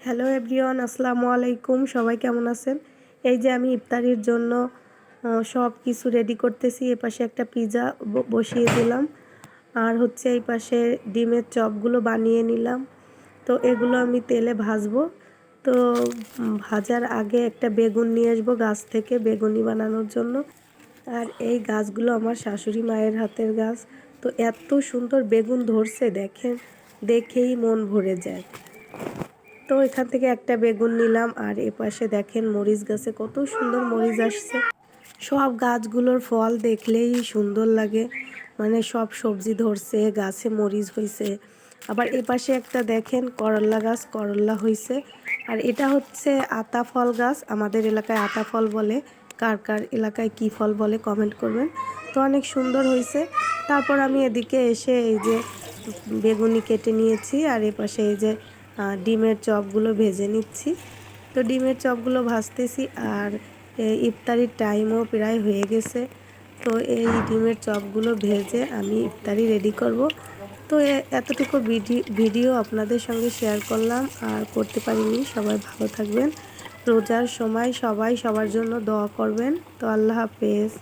Hello everyone, আসসালামু আলাইকুম। সবাই কেমন আছেন? এই যে আমি ইফতারির জন্য সব কিছু রেডি করতেছি। এপাশে একটা পিৎজা বসিয়ে দিলাম, আর হচ্ছে এই পাশে ডিমের চপগুলো বানিয়ে নিলাম। তো এগুলো আমি তেলে ভাজবো। তো ভাজার আগে একটা বেগুন নিয়ে আসবো গাছ থেকে বেগুনি বানানোর জন্য। আর এই গাছগুলো আমার শাশুড়ি মায়ের হাতের গাছ। তো এত সুন্দর বেগুন ধরছে, দেখেন, দেখেই মন ভরে যায়। তো এখান থেকে একটা বেগুন নিলাম, আর এপাশে দেখেন মরিচ গাছে কত সুন্দর মরিচ আসছে। সব গাছগুলোর ফল দেখলেই সুন্দর লাগে, মানে সব সবজি ধরছে, গাছে মরিচ হয়েছে। আবার এপাশে একটা দেখেন করল্লা গাছ, করল্লা হয়েছে। আর এটা হচ্ছে আতা ফল গাছ, আমাদের এলাকায় আতা ফল বলে। কার কার এলাকায় কী ফল বলে কমেন্ট করবেন। তো অনেক সুন্দর হয়েছে। তারপর আমি এদিকে এসে এই যে বেগুনি কেটে নিয়েছি, আর এপাশে এই যে ডিমের চপগুলো ভেজে নিচ্ছি। তো ডিমের চপগুলো ভাজতেছি, আর ইফতারির টাইমও প্রায় হয়ে গেছে। তো এই ডিমের চপগুলো ভেজে আমি ইফতারি রেডি করব। তো এতটুকু ভিডিও আপনাদের সঙ্গে শেয়ার করলাম, আর করতে পারিনি। সবাই ভালো থাকবেন। রোজার সময় সবাই সবার জন্য দোয়া করবেন। তো আল্লাহ হাফেজ।